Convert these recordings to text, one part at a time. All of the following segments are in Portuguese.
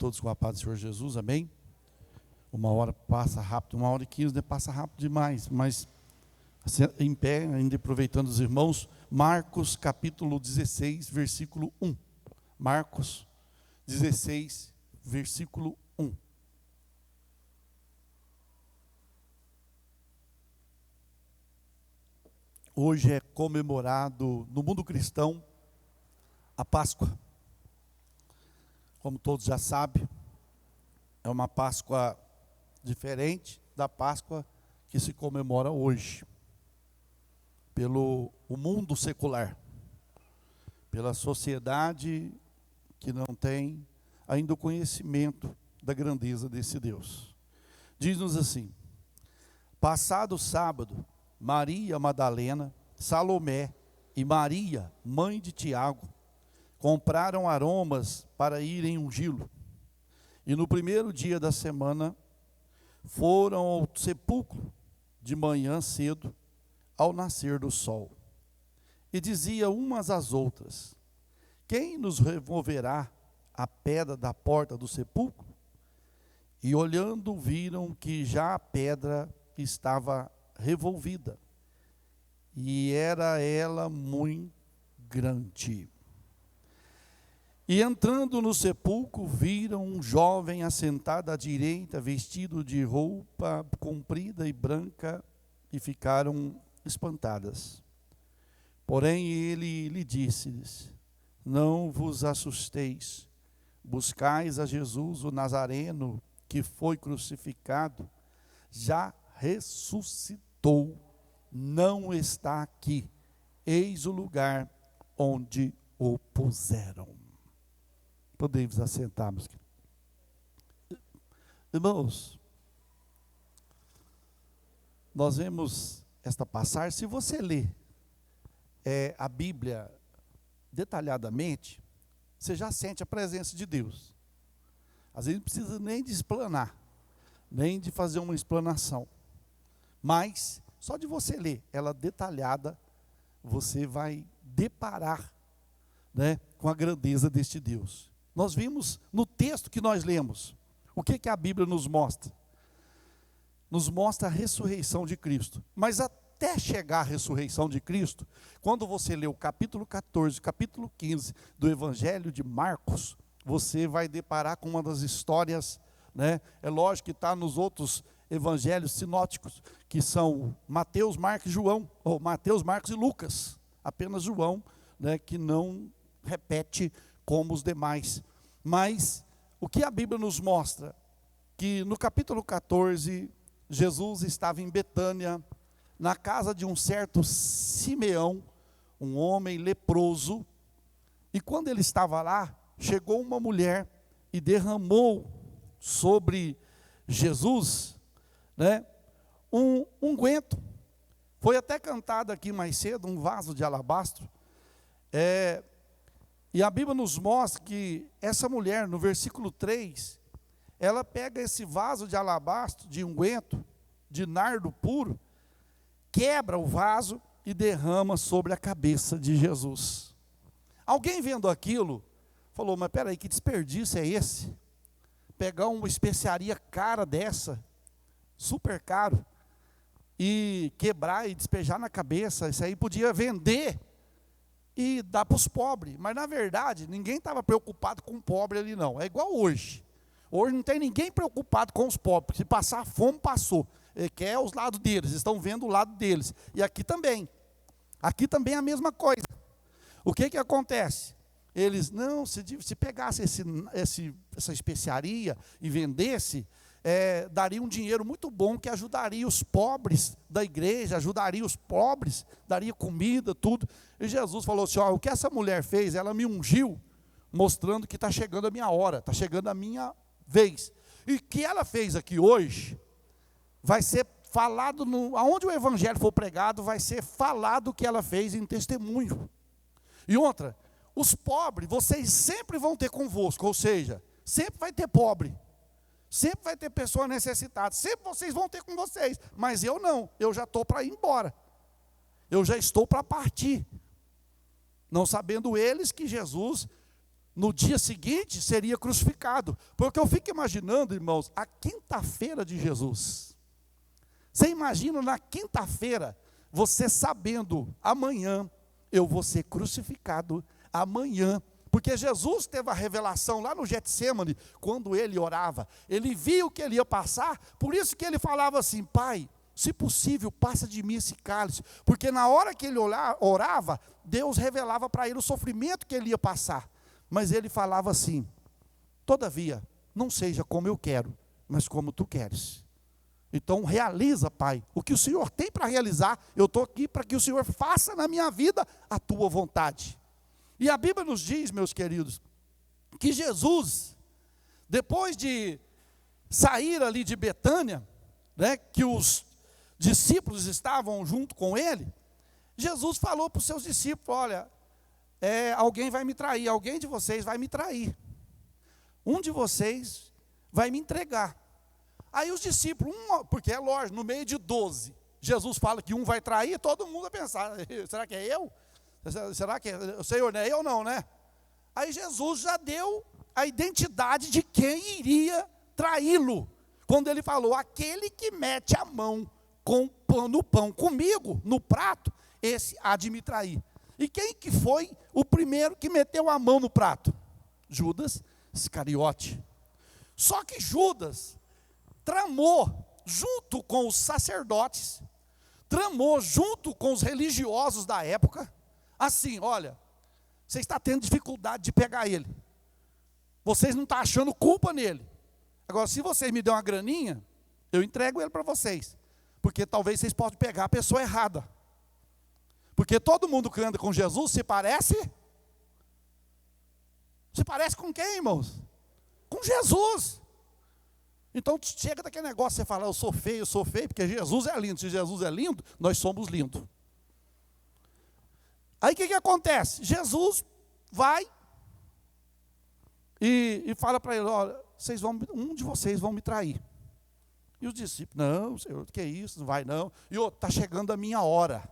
todos com a paz do Senhor Jesus, amém? Uma hora passa rápido, 1h15, passa rápido demais, mas em pé, ainda aproveitando os irmãos, Marcos capítulo 16, versículo 1. Marcos 16, versículo 1. Hoje é comemorado no mundo cristão a Páscoa. Como todos já sabem, é uma Páscoa diferente da Páscoa que se comemora hoje, pelo o mundo secular, pela sociedade que não tem ainda o conhecimento da grandeza desse Deus. Diz-nos assim: passado sábado, Maria Madalena, Salomé e Maria, mãe de Tiago, compraram aromas para irem ungí-lo. E no primeiro dia da semana, foram ao sepulcro de manhã cedo, ao nascer do sol. E diziam umas às outras: quem nos removerá a pedra da porta do sepulcro? E olhando, viram que já a pedra estava revolvida, e era ela muito grande. E entrando no sepulcro, viram um jovem assentado à direita, vestido de roupa comprida e branca, e ficaram espantadas. Porém ele lhe disse: não vos assusteis, buscais a Jesus o Nazareno, que foi crucificado, já ressuscitou, não está aqui, eis o lugar onde o puseram. Podemos assentar, meus queridos. Irmãos, nós vemos esta passagem. Se você ler a Bíblia detalhadamente, você já sente a presença de Deus. Às vezes não precisa nem de explanar, nem de fazer uma explanação, mas só de você ler ela detalhada, você vai deparar, com a grandeza deste Deus. Nós vimos no texto que nós lemos, o que a Bíblia nos mostra? Nos mostra a ressurreição de Cristo. Mas até chegar à ressurreição de Cristo, quando você lê o capítulo 14, capítulo 15 do Evangelho de Marcos, você vai deparar com uma das histórias, é lógico que está nos outros evangelhos sinóticos, que são Mateus, Marcos e João, ou Mateus, Marcos e Lucas, apenas João, que não repete como os demais. Mas o que a Bíblia nos mostra? Que no capítulo 14, Jesus estava em Betânia, na casa de um certo Simeão, um homem leproso, e quando ele estava lá, chegou uma mulher e derramou sobre Jesus, um unguento. Foi até cantado aqui mais cedo, um vaso de alabastro. E a Bíblia nos mostra que essa mulher, no versículo 3, ela pega esse vaso de alabastro, de unguento, de nardo puro, quebra o vaso e derrama sobre a cabeça de Jesus. Alguém vendo aquilo, falou: mas peraí, que desperdício é esse? Pegar uma especiaria cara dessa, super caro, e quebrar e despejar na cabeça, isso aí podia vender e dar para os pobres. Mas na verdade, ninguém estava preocupado com o pobre ali não, é igual hoje. Hoje não tem ninguém preocupado com os pobres, porque se passar fome, passou. Quer os lados deles, estão vendo o lado deles. E aqui também é a mesma coisa. O que acontece? Eles, não, se pegasse essa especiaria e vendesse, daria um dinheiro muito bom que ajudaria os pobres da igreja, ajudaria os pobres, daria comida, tudo. E Jesus falou assim: o que essa mulher fez, ela me ungiu, mostrando que está chegando a minha hora, está chegando a minha vez. E o que ela fez aqui hoje, vai ser falado, aonde o evangelho for pregado, vai ser falado o que ela fez em testemunho. E outra, os pobres, vocês sempre vão ter convosco, ou seja, sempre vai ter pobre, sempre vai ter pessoa necessitada, sempre vocês vão ter com vocês, mas eu não, eu já estou para ir embora, eu já estou para partir, não sabendo eles que Jesus no dia seguinte seria crucificado. Porque eu fico imaginando, irmãos, a quinta-feira de Jesus. Você imagina na quinta-feira, você sabendo, amanhã eu vou ser crucificado, amanhã. Porque Jesus teve a revelação lá no Getsêmani, quando ele orava. Ele viu que ele ia passar, por isso que ele falava assim: Pai, se possível, passa de mim esse cálice. Porque na hora que ele orava, Deus revelava para ele o sofrimento que ele ia passar. Mas ele falava assim: todavia, não seja como eu quero, mas como tu queres. Então realiza, Pai, o que o Senhor tem para realizar. Eu estou aqui para que o Senhor faça na minha vida a tua vontade. E a Bíblia nos diz, meus queridos, que Jesus, depois de sair ali de Betânia, né, que os discípulos estavam junto com ele, Jesus falou para os seus discípulos: olha, alguém vai me trair, alguém de vocês vai me trair, um de vocês vai me entregar. Aí os discípulos, porque é lógico, no meio de 12, Jesus fala que um vai trair, todo mundo vai pensar: será que é eu? Será que o Senhor não é eu não, né? Aí Jesus já deu a identidade de quem iria traí-lo, quando ele falou: aquele que mete a mão no pão comigo, no prato, esse há de me trair. E quem que foi o primeiro que meteu a mão no prato? Judas Iscariote. Só que Judas tramou junto com os sacerdotes, tramou junto com os religiosos da época, assim: olha, você está tendo dificuldade de pegar ele, vocês não estão achando culpa nele, agora se vocês me dão uma graninha, eu entrego ele para vocês, porque talvez vocês possam pegar a pessoa errada, porque todo mundo que anda com Jesus se parece com quem, irmãos? Com Jesus. Então chega daquele negócio, você fala: eu sou feio, porque Jesus é lindo. Se Jesus é lindo, nós somos lindos. Aí o que acontece? Jesus vai e fala para ele: olha, um de vocês vão me trair. E os discípulos: não, Senhor, que é isso? Não vai não. E outro: está chegando a minha hora.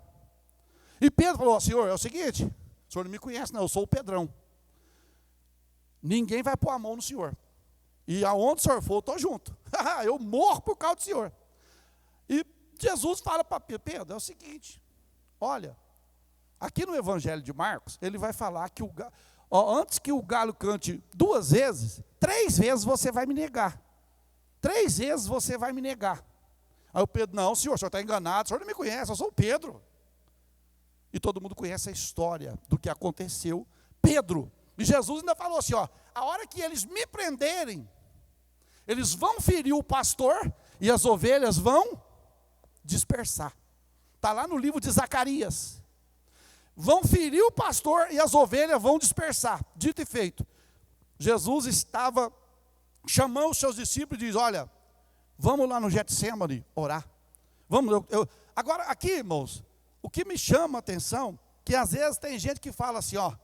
E Pedro falou: Senhor, é o seguinte, o senhor não me conhece não, eu sou o Pedrão. Ninguém vai pôr a mão no senhor. E aonde o senhor for, eu estou junto. Eu morro por causa do senhor. E Jesus fala para Pedro: é o seguinte, olha, aqui no Evangelho de Marcos, ele vai falar que antes que o galo cante 2 vezes, 3 vezes você vai me negar. 3 vezes você vai me negar. Aí o Pedro: não, senhor, o senhor está enganado, o senhor não me conhece, eu sou o Pedro. E todo mundo conhece a história do que aconteceu. Pedro. E Jesus ainda falou assim: ó, a hora que eles me prenderem, eles vão ferir o pastor e as ovelhas vão dispersar. Está lá no livro de Zacarias. Vão ferir o pastor e as ovelhas vão dispersar. Dito e feito. Jesus estava chamando os seus discípulos e diz: olha, vamos lá no Getsêmani orar. Vamos, agora aqui, irmãos, o que me chama a atenção, que às vezes tem gente que fala assim: ó,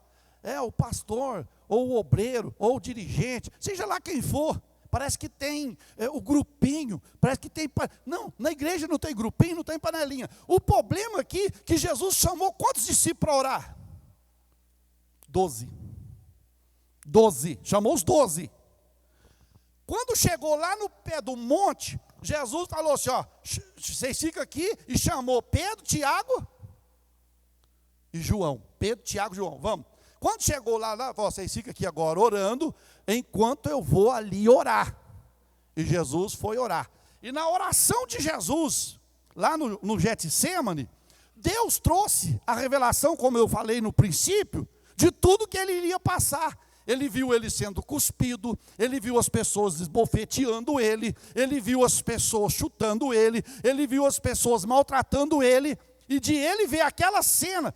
o pastor, ou o obreiro, ou o dirigente, seja lá quem for, parece que tem o grupinho, parece que tem... Não, na igreja não tem grupinho, não tem panelinha. O problema aqui, que Jesus chamou quantos discípulos para orar? 12. Chamou os 12. Quando chegou lá no pé do monte, Jesus falou assim: ó, vocês ficam aqui, e chamou Pedro, Tiago e João. Pedro, Tiago e João, vamos. Quando chegou lá, vocês ficam aqui agora orando, enquanto eu vou ali orar. E Jesus foi orar. E na oração de Jesus, lá no Getsêmani, Deus trouxe a revelação, como eu falei no princípio, de tudo que ele iria passar. Ele viu ele sendo cuspido, ele viu as pessoas esbofeteando ele viu as pessoas chutando ele viu as pessoas maltratando ele, e de ele ver aquela cena,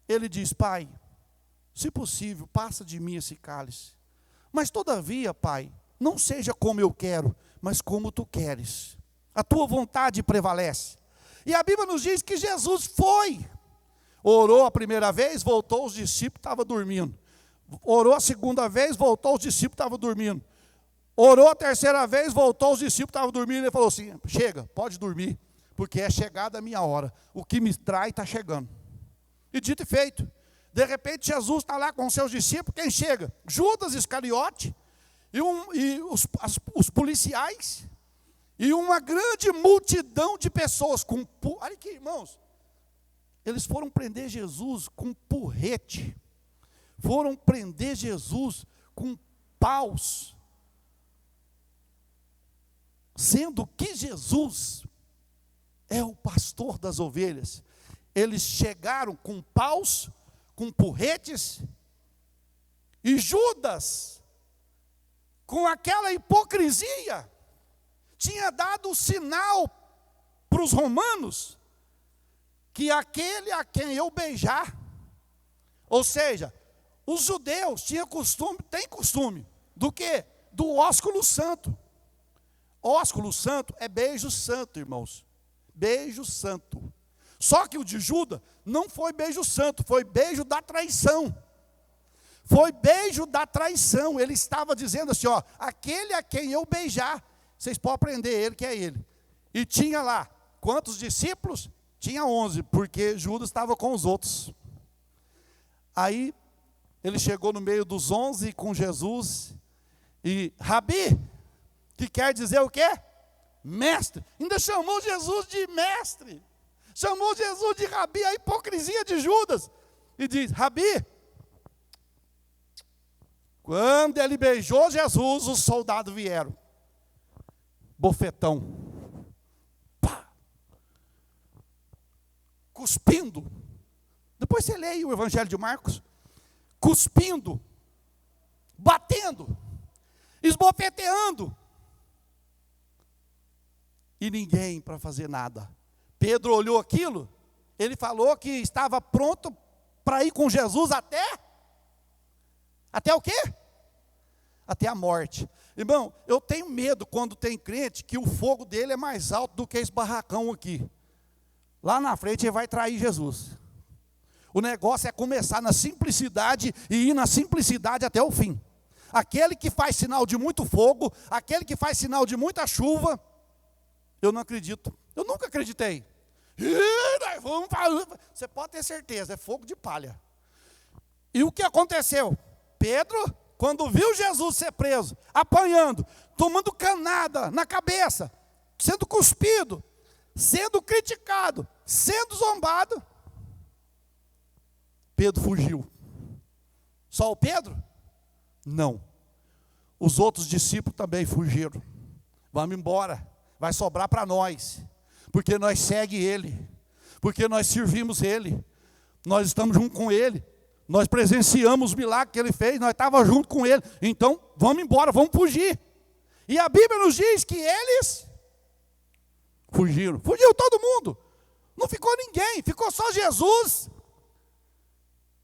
ele diz: Pai, se possível, passa de mim esse cálice. Mas todavia, Pai, não seja como eu quero, mas como tu queres. A tua vontade prevalece. E a Bíblia nos diz que Jesus foi. Orou a primeira vez, voltou, os discípulos estavam dormindo. Orou a segunda vez, voltou, os discípulos estavam dormindo. Orou a terceira vez, voltou, os discípulos estavam dormindo. Ele falou assim: chega, pode dormir, porque é chegada a minha hora. O que me trai está chegando. E dito e feito. De repente Jesus está lá com seus discípulos, quem chega? Judas Iscariote, os policiais, e uma grande multidão de pessoas. Olha aqui, irmãos, eles foram prender Jesus com porrete, foram prender Jesus com paus, sendo que Jesus é o pastor das ovelhas. Eles chegaram com paus, com porretes, e Judas, com aquela hipocrisia, tinha dado o sinal para os romanos, que aquele a quem eu beijar, ou seja, os judeus têm costume, do quê? Do ósculo santo. Ósculo santo é beijo santo, irmãos, beijo santo. Só que o de Judas não foi beijo santo, foi beijo da traição. Foi beijo da traição. Ele estava dizendo assim, ó, aquele a quem eu beijar, vocês podem prender ele, que é ele. E tinha lá, quantos discípulos? Tinha 11, porque Judas estava com os outros. Aí, ele chegou no meio dos 11 com Jesus, e Rabi, que quer dizer o quê? Mestre. Ainda chamou Jesus de mestre. Chamou Jesus de Rabi, a hipocrisia de Judas. E diz, Rabi, quando ele beijou Jesus, os soldados vieram. Bofetão. Pá. Cuspindo. Depois você lê aí o Evangelho de Marcos. Cuspindo. Batendo. Esbofeteando. E ninguém para fazer nada. Pedro olhou aquilo, ele falou que estava pronto para ir com Jesus até o quê? Até a morte. Irmão, eu tenho medo quando tem crente que o fogo dele é mais alto do que esse barracão aqui. Lá na frente ele vai trair Jesus. O negócio é começar na simplicidade e ir na simplicidade até o fim. Aquele que faz sinal de muito fogo, aquele que faz sinal de muita chuva, eu não acredito. Eu nunca acreditei. Você pode ter certeza, é fogo de palha. E o que aconteceu? Pedro, quando viu Jesus ser preso, apanhando, tomando canada na cabeça, sendo cuspido, sendo criticado, sendo zombado, Pedro fugiu. Só o Pedro? Não. Os outros discípulos também fugiram. Vamos embora. Vai sobrar para nós. Porque nós seguimos Ele. Porque nós servimos Ele. Nós estamos junto com Ele. Nós presenciamos os milagres que Ele fez. Nós estávamos junto com Ele. Então, vamos embora, vamos fugir. E a Bíblia nos diz que eles fugiram. Fugiu todo mundo. Não ficou ninguém. Ficou só Jesus.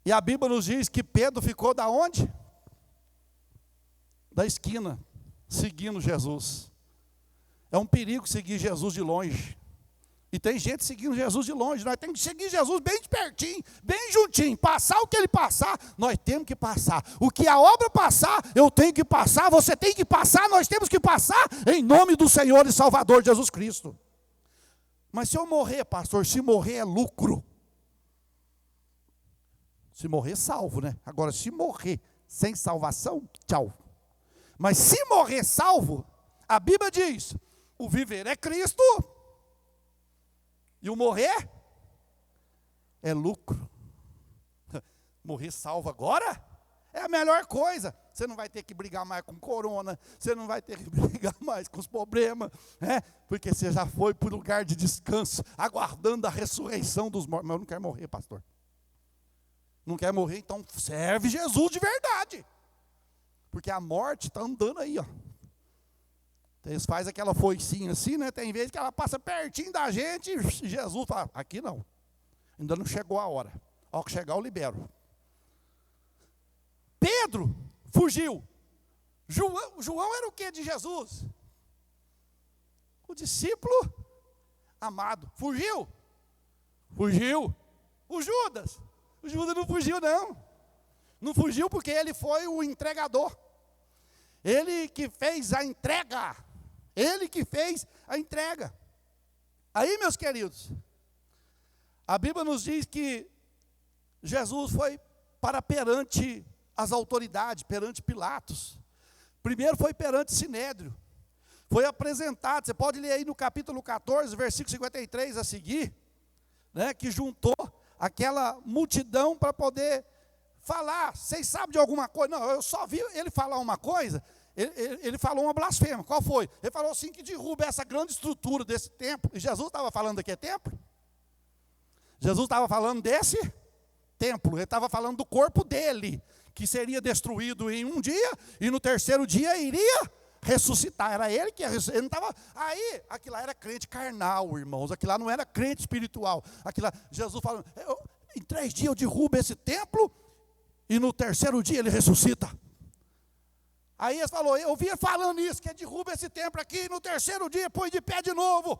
E a Bíblia nos diz que Pedro ficou da onde? Da esquina, seguindo Jesus. É um perigo seguir Jesus de longe. E tem gente seguindo Jesus de longe. Nós temos que seguir Jesus bem de pertinho, bem juntinho. Passar o que Ele passar, nós temos que passar. O que a obra passar, eu tenho que passar, você tem que passar, nós temos que passar, em nome do Senhor e Salvador Jesus Cristo. Mas se eu morrer, pastor, se morrer é lucro. Se morrer, salvo, né? Agora, se morrer sem salvação, tchau. Mas se morrer salvo, a Bíblia diz, o viver é Cristo, e o morrer é lucro. Morrer salvo agora é a melhor coisa. Você não vai ter que brigar mais com corona, você não vai ter que brigar mais com os problemas, né? Porque você já foi para o lugar de descanso, aguardando a ressurreição dos mortos. Mas eu não quero morrer, pastor. Não quer morrer, então serve Jesus de verdade. Porque a morte está andando aí, ó. Eles fazem aquela foicinha assim, né? Tem vezes que ela passa pertinho da gente e Jesus fala, aqui não. Ainda não chegou a hora. Ao que chegar eu libero. Pedro fugiu. João era o que de Jesus? O discípulo amado. Fugiu? Fugiu. O Judas não fugiu, não. Não fugiu porque ele foi o entregador. Ele que fez a entrega. Ele que fez a entrega. Aí, meus queridos, a Bíblia nos diz que Jesus foi para perante as autoridades, perante Pilatos. Primeiro foi perante Sinédrio. Foi apresentado, você pode ler aí no capítulo 14, versículo 53 a seguir, né, que juntou aquela multidão para poder falar. Vocês sabem de alguma coisa? Não, eu só vi ele falar uma coisa. Ele falou uma blasfêmia. Qual foi? Ele falou assim que derruba essa grande estrutura desse templo. E Jesus estava falando aqui é templo? Jesus estava falando desse templo. Ele estava falando do corpo dele, que seria destruído em um dia e no terceiro dia iria ressuscitar. Era ele que ia ressuscitar. Ele não estava. Aí, aquilo lá era crente carnal, irmãos. Aquilo lá não era crente espiritual. Aquilo lá, Jesus falando, em 3 dias eu derrubo esse templo e no terceiro dia ele ressuscita. Aí ele falou, eu via falando isso, que derruba esse templo aqui e no terceiro dia põe de pé de novo.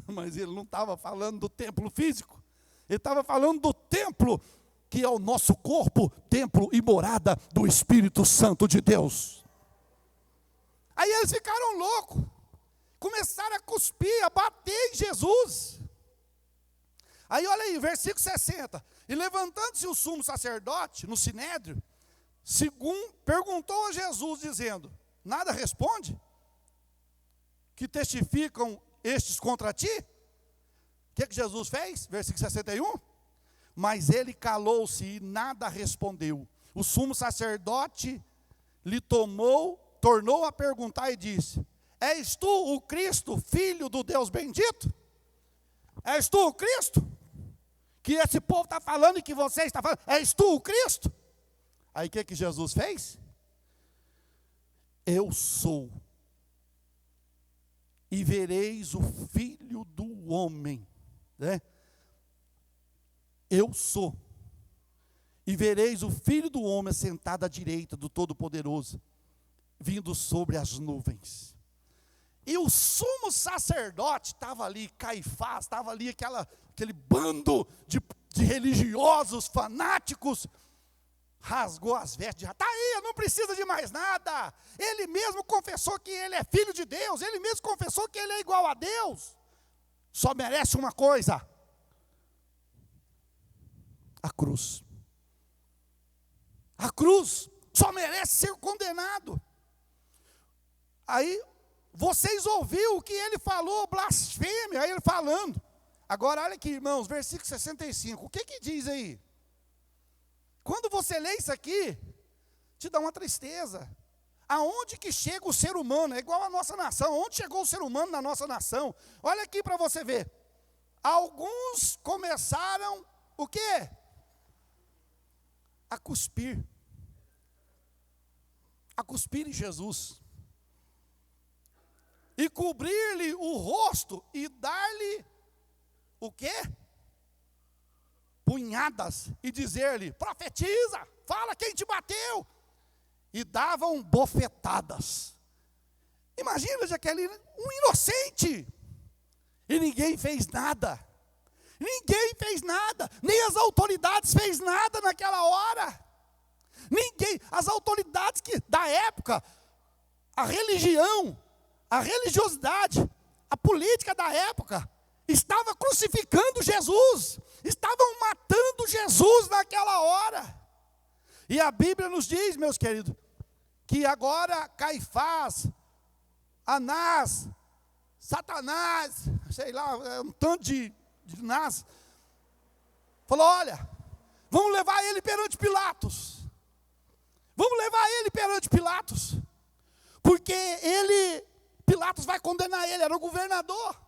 Mas ele não estava falando do templo físico. Ele estava falando do templo que é o nosso corpo, templo e morada do Espírito Santo de Deus. Aí eles ficaram loucos, começaram a cuspir, a bater em Jesus. Aí olha aí, versículo 60. E levantando-se o sumo sacerdote no sinédrio, perguntou a Jesus, dizendo, nada responde? Que testificam estes contra ti? O que Jesus fez? Versículo 61. Mas ele calou-se e nada respondeu. O sumo sacerdote lhe tornou a perguntar e disse, és tu o Cristo, filho do Deus bendito? És tu o Cristo? Que esse povo está falando e que você está falando, és tu o Cristo? Aí o que Jesus fez? Eu sou, e vereis o Filho do Homem, né? Eu sou, e vereis o Filho do Homem sentado à direita do Todo-Poderoso, vindo sobre as nuvens. E o sumo sacerdote estava ali, Caifás, estava ali aquele bando de religiosos fanáticos, rasgou as vestes, está aí, não precisa de mais nada. Ele mesmo confessou que ele é filho de Deus, ele mesmo confessou que ele é igual a Deus. Só merece uma coisa: a cruz. A cruz só merece ser condenado. Aí, vocês ouviram o que ele falou, blasfêmia, aí ele falando. Agora, olha aqui, irmãos, versículo 65, o que diz aí? Quando você lê isso aqui, te dá uma tristeza. Aonde que chega o ser humano? É igual a nossa nação. Onde chegou o ser humano na nossa nação? Olha aqui para você ver. Alguns começaram, o quê? A cuspir. A cuspir em Jesus. E cobrir-lhe o rosto e dar-lhe o quê? Punhadas, e dizer-lhe, profetiza, fala quem te bateu. E davam bofetadas. Imagina, Jaqueline, um inocente. E ninguém fez nada. Ninguém fez nada. Nem as autoridades fez nada naquela hora. Ninguém, as autoridades da época, a religião, a religiosidade, a política da época, estava crucificando Jesus, estavam matando Jesus naquela hora. E a Bíblia nos diz, meus queridos, que agora Caifás, Anás, Satanás, sei lá, um tanto de Nas, falou, olha, vamos levar ele perante Pilatos. Vamos levar ele perante Pilatos, porque Pilatos vai condenar ele, era o governador.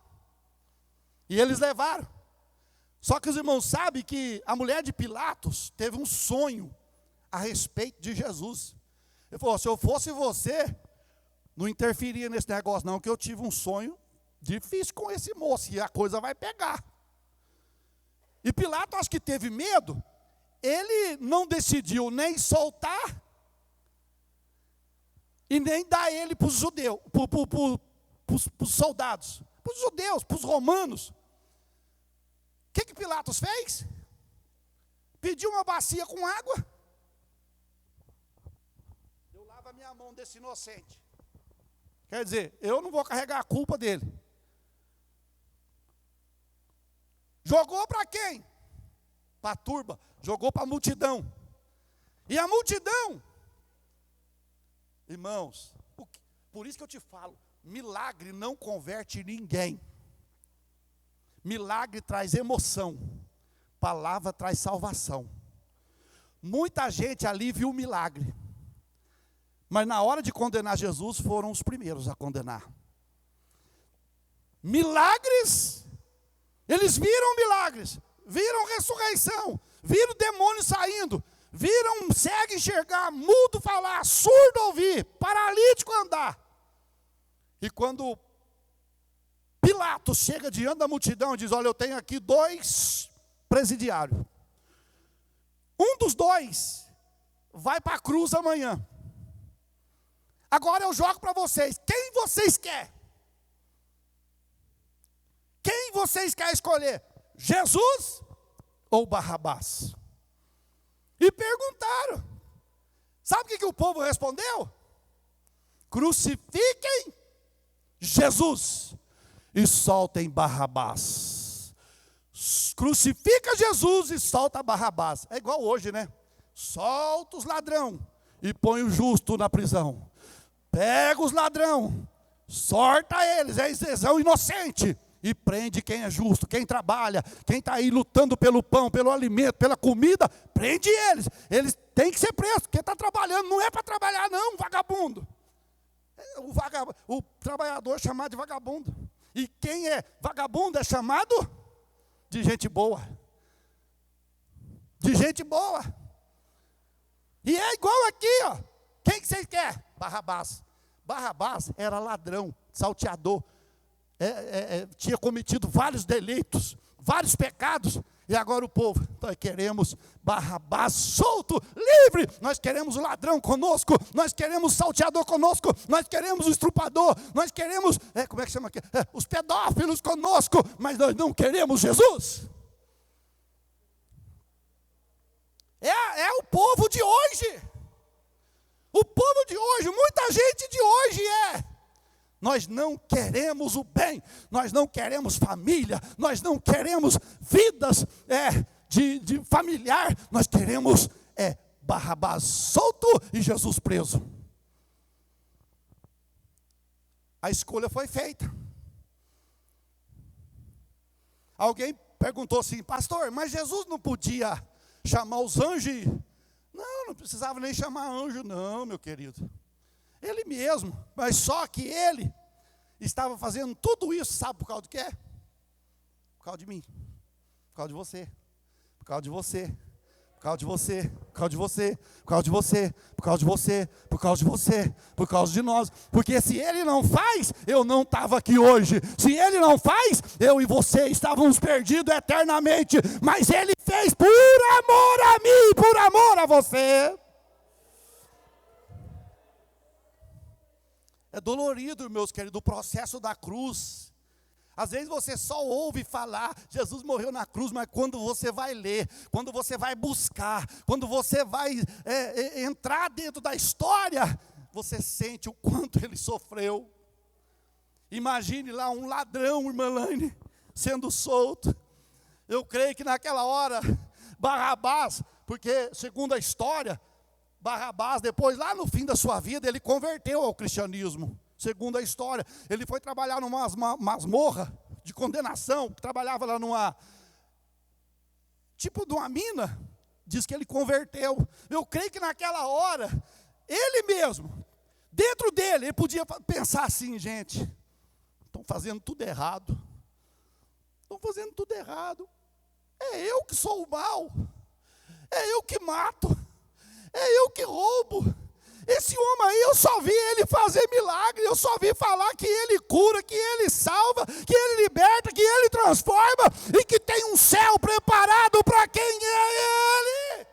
E eles levaram. Só que os irmãos sabem que a mulher de Pilatos teve um sonho a respeito de Jesus. Ele falou, se eu fosse você, não interferia nesse negócio não, que eu tive um sonho difícil com esse moço, e a coisa vai pegar. E Pilatos, acho que teve medo, ele não decidiu nem soltar, e nem dar ele para os judeus, para os soldados, para os judeus, para os romanos. O que Pilatos fez? Pediu uma bacia com água. Eu lavo a minha mão desse inocente. Quer dizer, eu não vou carregar a culpa dele. Jogou para quem? para a turba, jogou para a multidão. E a multidão, irmãos, por isso que eu te falo, milagre não converte ninguém. Milagre traz emoção, palavra traz salvação. Muita gente ali viu o milagre, mas na hora de condenar Jesus, foram os primeiros a condenar. Milagres, eles viram milagres, viram ressurreição, viram demônios saindo, viram cego enxergar, mudo falar, surdo ouvir, paralítico andar. E quando Pilatos chega diante da multidão e diz: olha, eu tenho aqui 2 presidiários. Um dos 2 vai para a cruz amanhã. Agora eu jogo para vocês. Quem vocês querem? Quem vocês querem escolher? Jesus ou Barrabás? E perguntaram. Sabe o que o povo respondeu? Crucifiquem Jesus e soltem Barrabás. Crucifica Jesus e solta Barrabás. É igual hoje, né? Solta os ladrão e põe o justo na prisão. Pega os ladrão, sorta eles, é isenção inocente. E prende quem é justo, quem trabalha, quem está aí lutando pelo pão, pelo alimento, pela comida, prende eles. Eles têm que ser presos, quem está trabalhando não é para trabalhar não, vagabundo. O trabalhador é chamado de vagabundo. E quem é vagabundo é chamado de gente boa. De gente boa. E é igual aqui, ó. Quem que vocês querem? Barrabás. Barrabás era ladrão, salteador. Tinha cometido vários delitos, vários pecados. E agora o povo, nós queremos Barrabás solto, livre. Nós queremos o ladrão conosco. Nós queremos o salteador conosco. Nós queremos o estrupador. Nós queremos, como é que chama aqui? Os pedófilos conosco. Mas nós não queremos Jesus. É o povo de hoje. O povo de hoje, muita gente de hoje Nós não queremos o bem, nós não queremos família, nós não queremos vidas de familiar, nós queremos Barrabás solto e Jesus preso. A escolha foi feita. Alguém perguntou assim: pastor, mas Jesus não podia chamar os anjos? Não precisava nem chamar anjo não, meu querido. Ele mesmo, mas só que ele estava fazendo tudo isso, sabe por causa do quê? Por causa de mim, por causa de você, por causa de você, por causa de você, por causa de você, por causa de você, por causa de você, por causa de você, por causa de nós. Porque se ele não faz, eu não estava aqui hoje. Se ele não faz, eu e você estávamos perdidos eternamente. Mas ele fez por amor a mim, por amor a você. É dolorido, meus queridos, o processo da cruz. Às vezes você só ouve falar, Jesus morreu na cruz, mas quando você vai ler, quando você vai buscar, quando você vai entrar dentro da história, você sente o quanto ele sofreu. Imagine lá um ladrão, irmã Laine, sendo solto. Eu creio que naquela hora, Barrabás, porque segundo a história, Barrabás, depois, lá no fim da sua vida, ele converteu ao cristianismo. Segundo a história, ele foi trabalhar numa masmorra de condenação, trabalhava lá numa, tipo de uma mina, diz que ele converteu. Eu creio que naquela hora, ele mesmo, dentro dele, ele podia pensar assim: gente, estão fazendo tudo errado. Estão fazendo tudo errado. É eu que sou o mal. É eu que mato. É eu que roubo. Esse homem aí, eu só vi ele fazer milagre. Eu só vi falar que ele cura, que ele salva, que ele liberta, que ele transforma e que tem um céu preparado para quem é ele.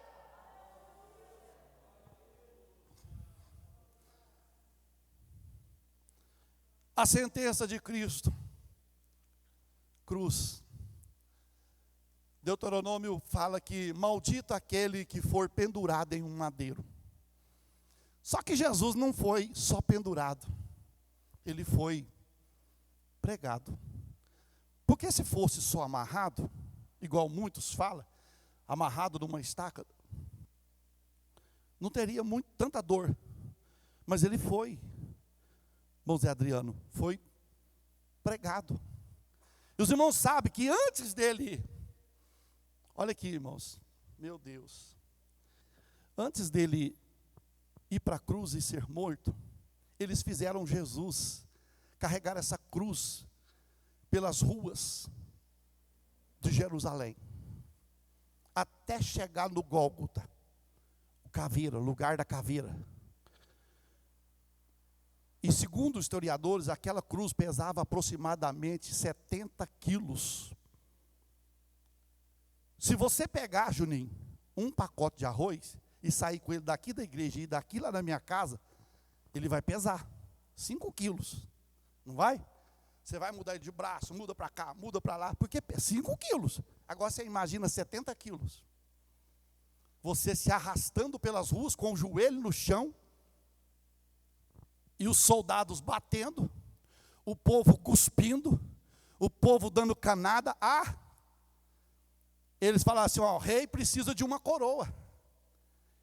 A sentença de Cristo, cruz. Deuteronômio fala que maldito aquele que for pendurado em um madeiro. Só que Jesus não foi só pendurado, ele foi pregado. Porque se fosse só amarrado, igual muitos falam, amarrado numa estaca, não teria tanta dor. Mas ele foi, irmão Zé Adriano, foi pregado. E os irmãos sabem que antes dele, olha aqui, irmãos, meu Deus, antes dele ir para a cruz e ser morto, eles fizeram Jesus carregar essa cruz pelas ruas de Jerusalém, até chegar no Gólgota, o caveira, lugar da caveira. E segundo os historiadores, aquela cruz pesava aproximadamente 70 quilos. Se você pegar, Juninho, um pacote de arroz e sair com ele daqui da igreja e daqui lá na minha casa, ele vai pesar 5 quilos, não vai? Você vai mudar ele de braço, muda para cá, muda para lá, porque 5 quilos. Agora você imagina 70 quilos. Você se arrastando pelas ruas com o joelho no chão, e os soldados batendo, o povo cuspindo, o povo dando canada. Eles falaram assim, ó, o rei precisa de uma coroa.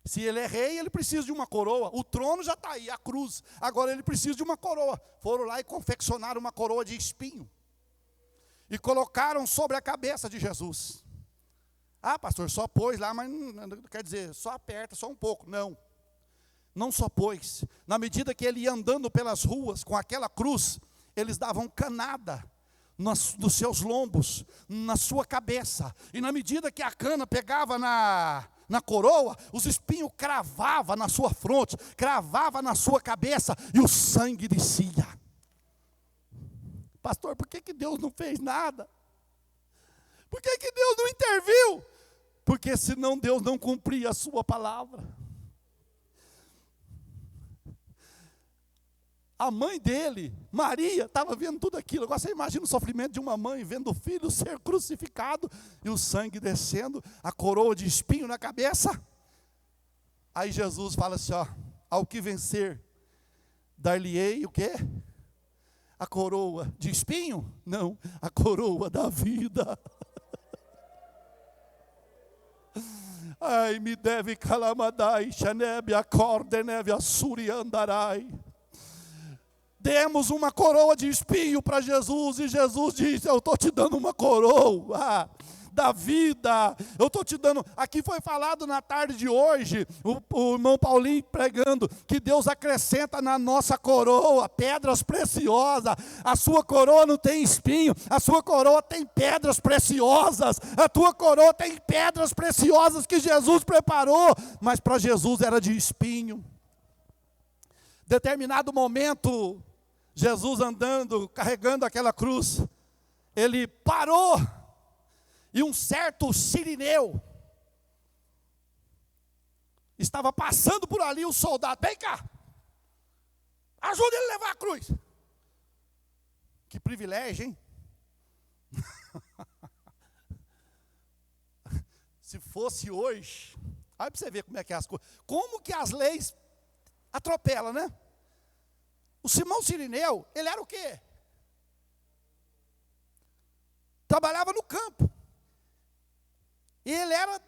Se ele é rei, ele precisa de uma coroa. O trono já está aí, a cruz. Agora ele precisa de uma coroa. Foram lá e confeccionaram uma coroa de espinho. E colocaram sobre a cabeça de Jesus. Pastor, só pôs lá, mas não quer dizer, só aperta, só um pouco. Não só pôs. Na medida que ele ia andando pelas ruas com aquela cruz, eles davam canada nos seus lombos, na sua cabeça. E na medida que a cana pegava na coroa, os espinhos cravavam na sua fronte, cravava na sua cabeça, e o sangue descia. Pastor, por que Deus não fez nada? Por que Deus não interviu? Porque senão Deus não cumpria a sua palavra. A mãe dele, Maria, estava vendo tudo aquilo. Agora você imagina o sofrimento de uma mãe vendo o filho ser crucificado e o sangue descendo, a coroa de espinho na cabeça. Aí Jesus fala assim, ó, ao que vencer, dar-lhe-ei o quê? A coroa de espinho? Não, a coroa da vida. Ai, me deve calamadai, xanebe, acorde, neve, assuri, andarai. Demos uma coroa de espinho para Jesus, e Jesus disse, eu estou te dando uma coroa da vida, eu estou te dando. Aqui foi falado na tarde de hoje, o irmão Paulinho pregando, que Deus acrescenta na nossa coroa pedras preciosas. A sua coroa não tem espinho, a sua coroa tem pedras preciosas, a tua coroa tem pedras preciosas que Jesus preparou, mas para Jesus era de espinho. Determinado momento, Jesus andando, carregando aquela cruz, ele parou, e um certo sirineu estava passando por ali. O soldado, vem cá, ajuda ele a levar a cruz. Que privilégio, hein? Se fosse hoje, aí para você ver como é que é as coisas, como que as leis atropelam, né? O Simão Sirineu, ele era o quê? Trabalhava no campo. E ele era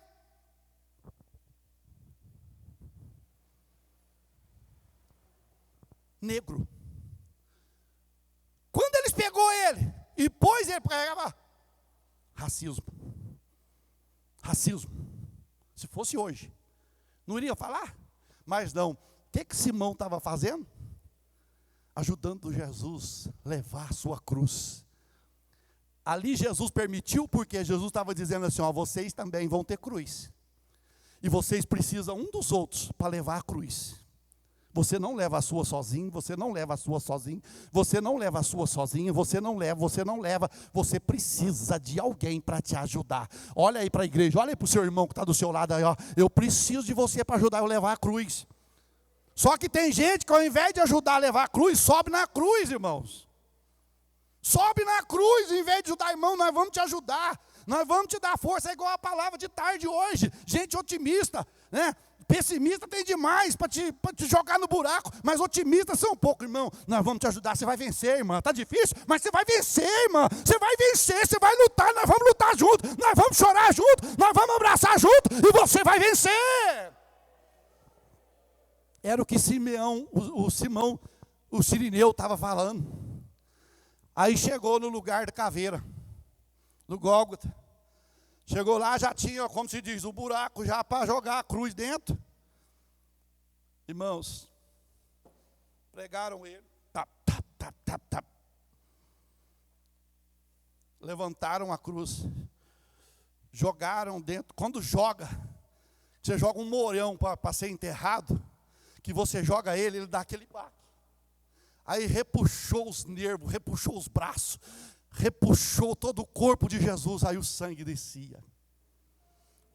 negro. Quando eles pegou ele e pôs ele pregava racismo. Racismo. Se fosse hoje, não iria falar? Mas não. O que Simão estava fazendo? Ajudando Jesus a levar a sua cruz. Ali Jesus permitiu, porque Jesus estava dizendo assim, ó, vocês também vão ter cruz. E vocês precisam um dos outros para levar a cruz. Você não leva a sua sozinho, você não leva a sua sozinho, você não leva a sua sozinho, você não leva, você precisa de alguém para te ajudar. Olha aí para a igreja, olha aí para o seu irmão que está do seu lado aí, ó, eu preciso de você para ajudar eu a levar a cruz. Só que tem gente que ao invés de ajudar a levar a cruz, sobe na cruz, irmãos. Sobe na cruz, em vez de ajudar, irmão, nós vamos te ajudar. Nós vamos te dar força, é igual a palavra de tarde hoje. Gente otimista, né? Pessimista tem demais para te jogar no buraco, mas otimistas são pouco, irmão. Nós vamos te ajudar, você vai vencer, irmã. Está difícil, mas você vai vencer, irmã. Você vai vencer, você vai lutar, nós vamos lutar junto, nós vamos chorar junto, nós vamos abraçar junto, e você vai vencer. Era o que Simeão, o Sirineu estava falando. Aí chegou no lugar da caveira, no Gólgota. Chegou lá, já tinha, como se diz, o buraco já para jogar a cruz dentro. Irmãos, pregaram ele. Tap, tap, tap, tap, tap. Levantaram a cruz. Jogaram dentro. Quando você joga um morão para ser enterrado, que você joga ele dá aquele baque. Aí repuxou os nervos, repuxou os braços, repuxou todo o corpo de Jesus, aí o sangue descia.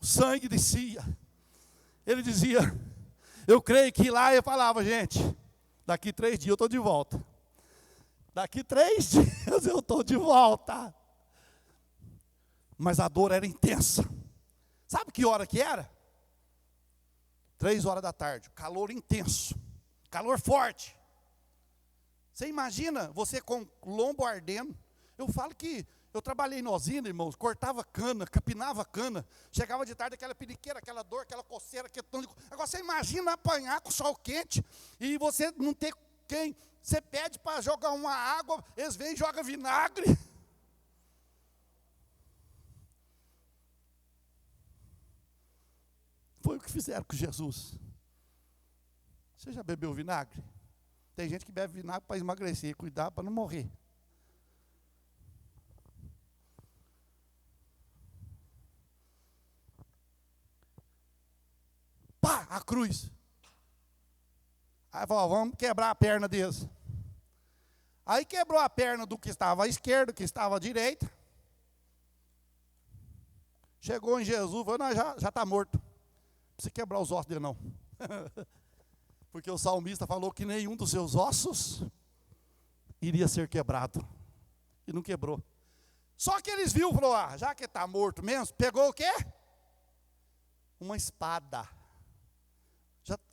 O sangue descia. Ele dizia, eu creio que lá eu falava, gente, daqui 3 dias eu estou de volta. Daqui 3 dias eu estou de volta. Mas a dor era intensa. Sabe que hora que era? 3 horas da tarde, calor intenso, calor forte. Você imagina você com lombo ardendo. Eu falo que eu trabalhei em usina, irmãos, cortava cana, capinava cana, chegava de tarde aquela piniqueira, aquela dor, aquela coceira, agora você imagina apanhar com sol quente e você não ter quem, você pede para jogar uma água, eles vêm e jogam vinagre. Foi o que fizeram com Jesus. Você já bebeu vinagre? Tem gente que bebe vinagre para emagrecer, cuidar para não morrer. Pá, a cruz. Aí falou, vamos quebrar a perna deles. Aí quebrou a perna do que estava à esquerda, do que estava à direita. Chegou em Jesus, falou, não, já está morto. Não precisa quebrar os ossos dele não. Porque o salmista falou que nenhum dos seus ossos iria ser quebrado. E não quebrou. Só que eles viram, falou, já que está morto mesmo, pegou o quê? Uma espada.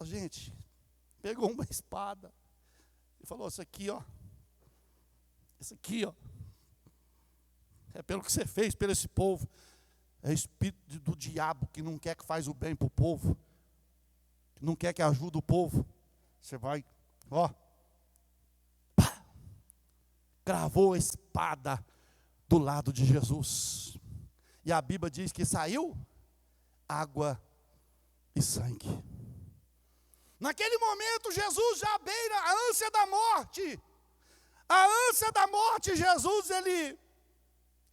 Gente, pegou uma espada. E falou, isso aqui, ó. É pelo que você fez, pelo esse povo. É espírito do diabo que não quer que faz o bem para o povo. Não quer que ajude o povo. Você vai, pá, cravou a espada do lado de Jesus. E a Bíblia diz que saiu água e sangue. Naquele momento Jesus já beira a ânsia da morte. A ânsia da morte, Jesus,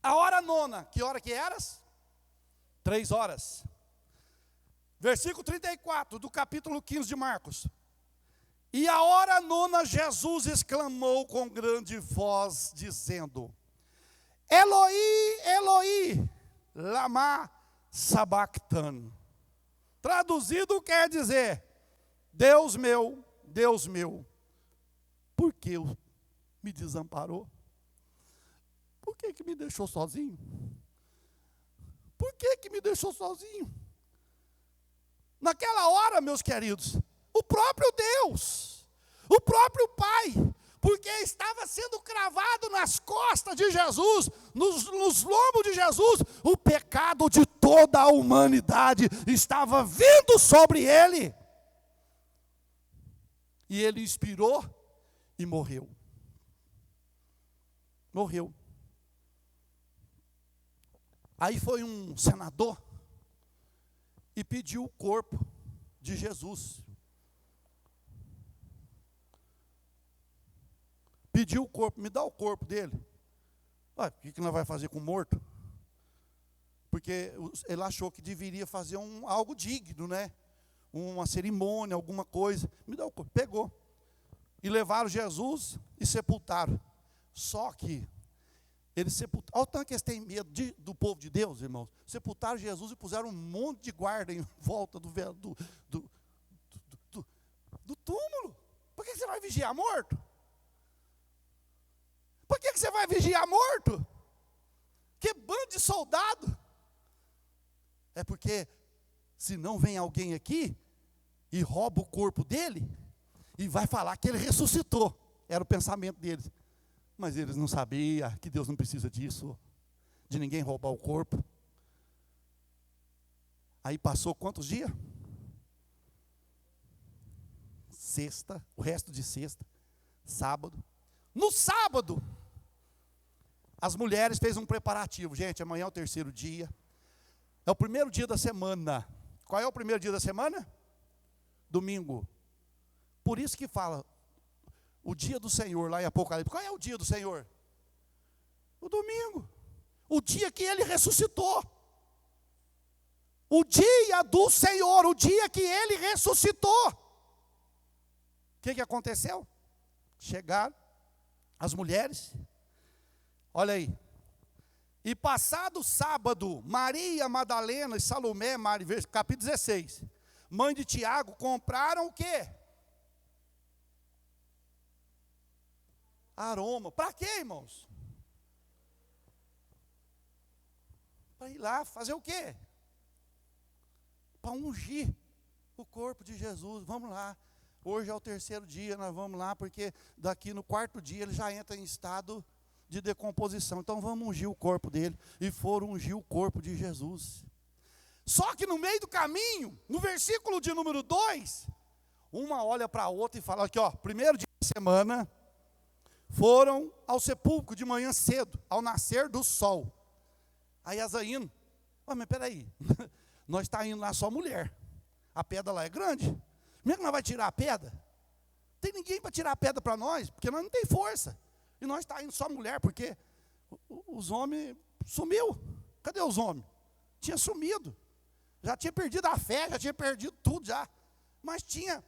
a hora 9, que hora que eras? 3 horas. Versículo 34 do capítulo 15 de Marcos. E a hora 9, Jesus exclamou com grande voz, dizendo, Eloi, Eloi, lama sabachthani. Traduzido quer dizer, Deus meu, por que me desamparou? Por que me deixou sozinho? Por que me deixou sozinho? Naquela hora, meus queridos, o próprio Deus, o próprio Pai, porque estava sendo cravado nas costas de Jesus, nos lombos de Jesus, o pecado de toda a humanidade estava vindo sobre ele. E ele expirou e morreu. Morreu. Aí foi um senador e pediu o corpo de Jesus. Pediu o corpo, me dá o corpo dele. O que nós vamos fazer com o morto? Porque ele achou que deveria fazer algo digno, né? Uma cerimônia, alguma coisa. Me dá o corpo. Pegou. E levaram Jesus e sepultaram. Só que eles sepultaram. Olha o tanto que eles têm medo do povo de Deus, irmãos. Sepultaram Jesus e puseram um monte de guarda em volta do túmulo. Por que você vai vigiar morto? Por que você vai vigiar morto? Que bando de soldado. É porque, se não vem alguém aqui, e rouba o corpo dele e vai falar que ele ressuscitou. Era o pensamento deles. Mas eles não sabiam que Deus não precisa disso, de ninguém roubar o corpo. Aí passou quantos dias? Sexta, o resto de sexta, sábado. No sábado, as mulheres fez um preparativo. Gente, amanhã é o terceiro dia. É o primeiro dia da semana. Qual é o primeiro dia da semana? Domingo. Por isso que fala o dia do Senhor lá em Apocalipse. Qual é o dia do Senhor? O domingo. O dia que ele ressuscitou. O dia do Senhor, o dia que ele ressuscitou. O que aconteceu? Chegaram as mulheres. Olha aí. E passado o sábado, Maria Madalena e Salomé, capítulo 16, mãe de Tiago, compraram o quê? Aroma. Para quê, irmãos? Para ir lá fazer o quê? Para ungir o corpo de Jesus. Vamos lá. Hoje é o terceiro dia, nós vamos lá, porque daqui no quarto dia ele já entra em estado de decomposição. Então vamos ungir o corpo dele. E foram ungir o corpo de Jesus. Só que no meio do caminho, no versículo de número 2, uma olha para a outra e fala aqui, ó, primeiro dia da semana, foram ao sepulcro de manhã cedo, ao nascer do sol. Aí as indo, mas peraí, nós está indo lá só mulher, a pedra lá é grande, como é que nós vamos tirar a pedra? Não tem ninguém para tirar a pedra para nós, porque nós não tem força, e nós está indo só mulher, porque os homens sumiu. Cadê os homens? Tinha sumido, já tinha perdido a fé, já tinha perdido tudo já, mas tinha,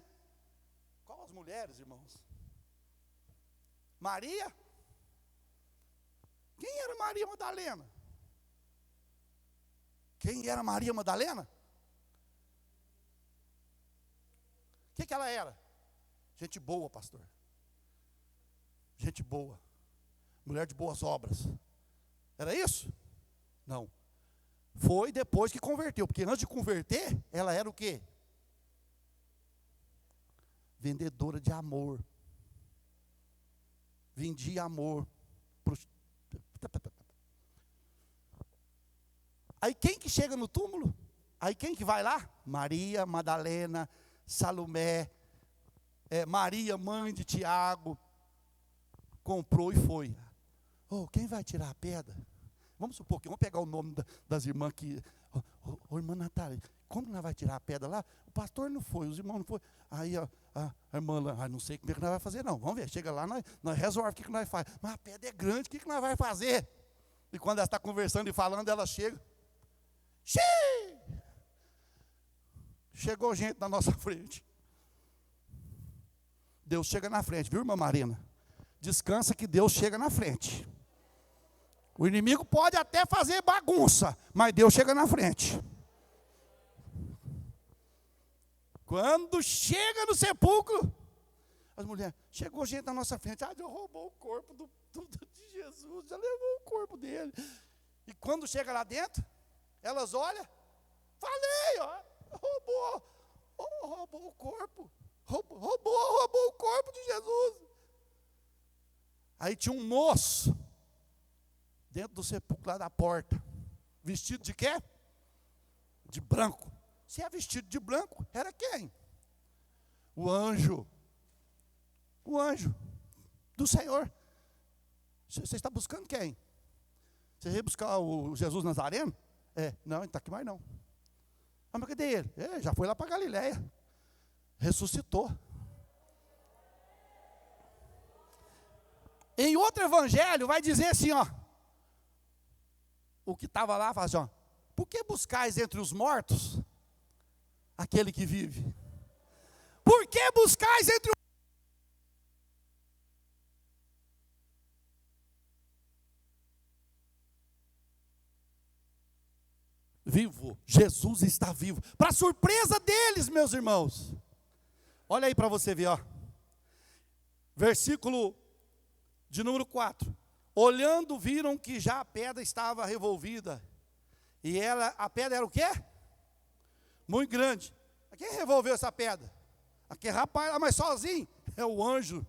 qual as mulheres, irmãos? Maria? Quem era Maria Madalena? Quem era Maria Madalena? O que ela era? Gente boa, pastor. Gente boa. Mulher de boas obras. Era isso? Não. Foi depois que converteu, porque antes de converter, ela era o quê? Vendedora de amor. Vendia amor. Aí quem que chega no túmulo? Aí quem que vai lá? Maria Madalena, Salomé, Maria, mãe de Tiago, comprou e foi. Oh, quem vai tirar a pedra? Vamos supor que, vamos pegar o nome das irmãs que, irmã Natália, como nós vai tirar a pedra lá? O pastor não foi, os irmãos não foram. Aí a irmã lá, não sei como é que nós vamos fazer não, vamos ver, chega lá, nós resolvemos o que nós faz. Mas a pedra é grande, o que nós vamos fazer? E quando ela está conversando e falando, ela chega. Chegou gente na nossa frente. Deus chega na frente, viu, irmã Marina? Descansa que Deus chega na frente. O inimigo pode até fazer bagunça, mas Deus chega na frente. Quando chega no sepulcro, as mulheres, chegou gente na nossa frente, já roubou o corpo de Jesus, já levou o corpo dele. E quando chega lá dentro, elas olham, falei, ó, roubou o corpo, roubou o corpo de Jesus. Aí tinha um moço, dentro do sepulcro lá da porta, vestido de quê? De branco. Se é vestido de branco, era quem? O anjo do Senhor. Você está buscando quem? Você veio buscar o Jesus Nazareno? Não, ele está aqui mais não. Ah, mas cadê ele? Já foi lá para Galiléia. Ressuscitou. Em outro evangelho vai dizer assim, ó. O que estava lá fala assim, ó. Por que buscais entre os mortos aquele que vive? Por que buscais entre os vivo? Jesus está vivo. Para surpresa deles, meus irmãos. Olha aí para você ver, ó. Versículo de número 4. Olhando, viram que já a pedra estava revolvida. E a pedra era o quê? Muito grande. Quem revolveu essa pedra? Aquele rapaz lá, mas sozinho. É o anjo.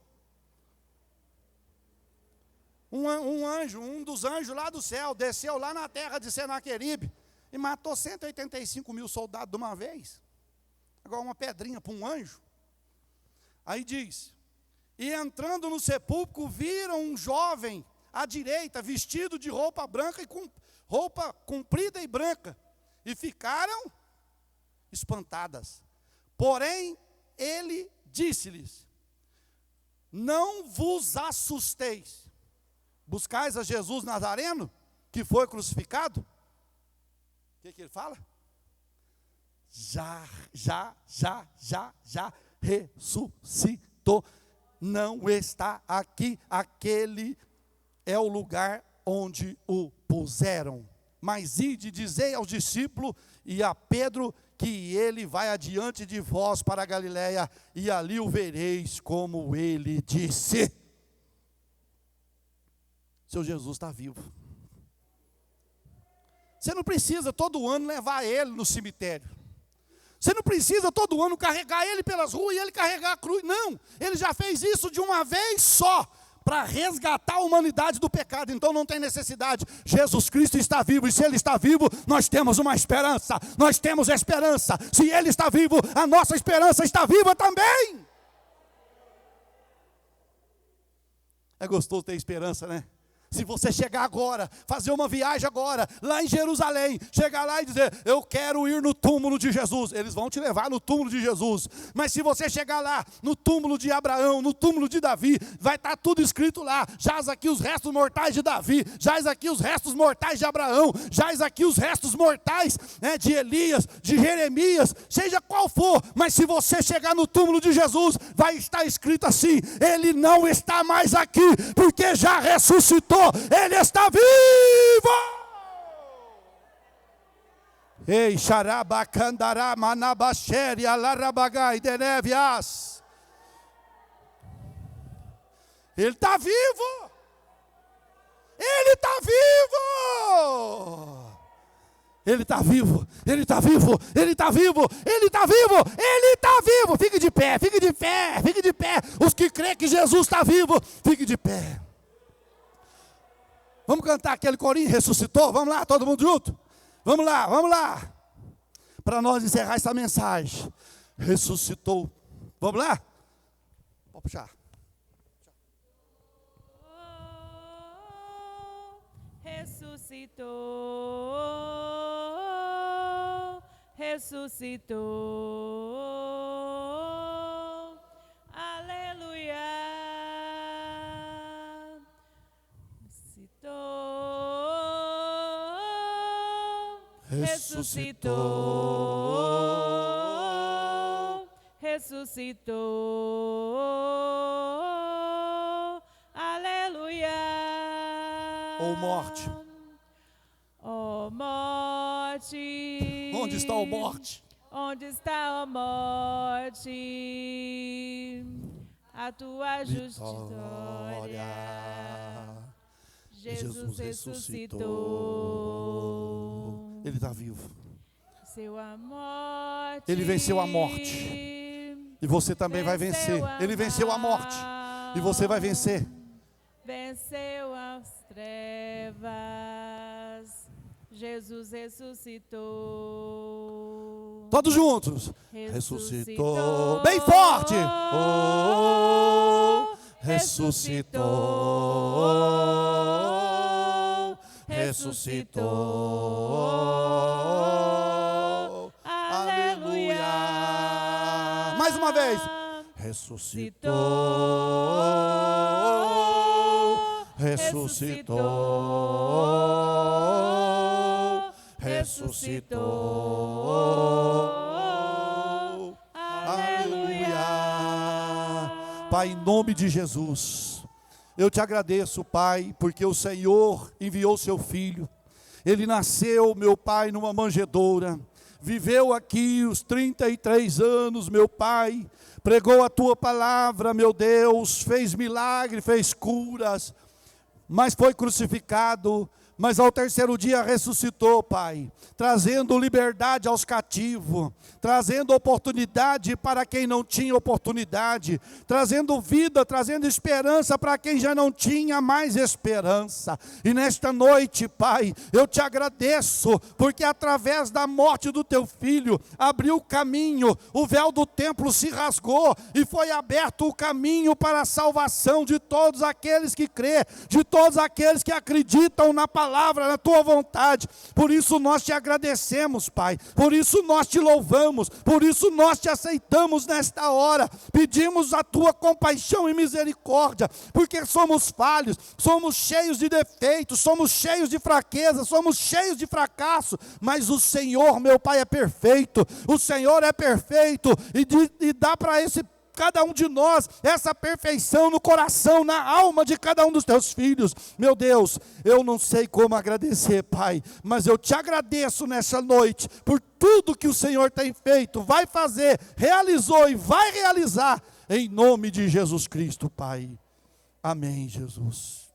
Um anjo, um dos anjos lá do céu, desceu lá na terra de Senaqueribe e matou 185 mil soldados de uma vez. Agora uma pedrinha para um anjo. Aí diz, e entrando no sepulcro, viram um jovem à direita, vestido de roupa branca e com roupa comprida e branca, e ficaram espantadas. Porém, ele disse-lhes, não vos assusteis. Buscais a Jesus Nazareno, que foi crucificado. O que ele fala? Já ressuscitou. Não está aqui. Aquele é o lugar onde o puseram. Mas ide, dizei aos discípulos e a Pedro que ele vai adiante de vós para a Galiléia, e ali o vereis, como ele disse. Seu Jesus está vivo. Você não precisa todo ano levar ele no cemitério. Você não precisa todo ano carregar ele pelas ruas e ele carregar a cruz. Não, ele já fez isso de uma vez só, para resgatar a humanidade do pecado. Então não tem necessidade. Jesus Cristo está vivo, e se ele está vivo, nós temos uma esperança. Nós temos esperança. Se ele está vivo, a nossa esperança está viva também. É gostoso ter esperança, né? Se você chegar agora, fazer uma viagem agora, lá em Jerusalém, chegar lá e dizer, eu quero ir no túmulo de Jesus, eles vão te levar no túmulo de Jesus. Mas se você chegar lá, no túmulo de Abraão, no túmulo de Davi, vai estar tudo escrito lá, jaz aqui os restos mortais de Davi, jaz aqui os restos mortais de Abraão, jaz aqui os restos mortais, de Elias, de Jeremias, seja qual for. Mas se você chegar no túmulo de Jesus, vai estar escrito assim, ele não está mais aqui, porque já ressuscitou. Ele está vivo. Ei, xarabacandará, manabaxere, alarabagai, denevias. Ele está vivo. Ele está vivo. Ele está vivo. Ele está vivo. Ele está vivo. Ele está vivo. Ele está vivo. Fique de pé, fique de pé, fique de pé. Os que creem que Jesus está vivo, fique de pé. Vamos cantar aquele corinho, ressuscitou? Vamos lá, todo mundo junto? Vamos lá, vamos lá. Para nós encerrar essa mensagem. Ressuscitou. Vamos lá? Pode puxar. Ressuscitou. Ressuscitou. Aleluia. Ressuscitou, ressuscitou, aleluia. Ou morte. Ó morte. Onde está a morte? Onde está a morte? A tua justiça. Jesus ressuscitou. Ele está vivo. Ele venceu a morte. E você também vai vencer. Ele venceu a morte. E você vai vencer. Venceu as trevas. Jesus ressuscitou. Todos juntos. Ressuscitou. Bem forte. Oh, ressuscitou. Ressuscitou. Aleluia. Mais uma vez. Ressuscitou. Ressuscitou. Ressuscitou. Aleluia. Pai, em nome de Jesus, eu te agradeço, Pai, porque o Senhor enviou seu Filho. Ele nasceu, meu Pai, numa manjedoura. Viveu aqui os 33 anos, meu Pai. Pregou a tua palavra, meu Deus. Fez milagre, fez curas. Mas foi crucificado mas ao terceiro dia ressuscitou, Pai, trazendo liberdade aos cativos, trazendo oportunidade para quem não tinha oportunidade, trazendo vida, trazendo esperança para quem já não tinha mais esperança. E nesta noite, Pai, eu te agradeço, porque através da morte do teu filho, abriu o caminho, o véu do templo se rasgou, e foi aberto o caminho para a salvação de todos aqueles que crê, de todos aqueles que acreditam na palavra, na tua vontade. Por isso nós te agradecemos, Pai, por isso nós te louvamos, por isso nós te aceitamos nesta hora, pedimos a tua compaixão e misericórdia, porque somos falhos, somos cheios de defeitos, somos cheios de fraqueza, somos cheios de fracasso, mas o Senhor, meu Pai, é perfeito, o Senhor é perfeito, e dá para cada um de nós essa perfeição no coração, na alma de cada um dos teus filhos. Meu Deus, eu não sei como agradecer, Pai, mas eu te agradeço nessa noite por tudo que o Senhor tem feito, vai fazer, realizou e vai realizar, em nome de Jesus Cristo, Pai. Amém, Jesus.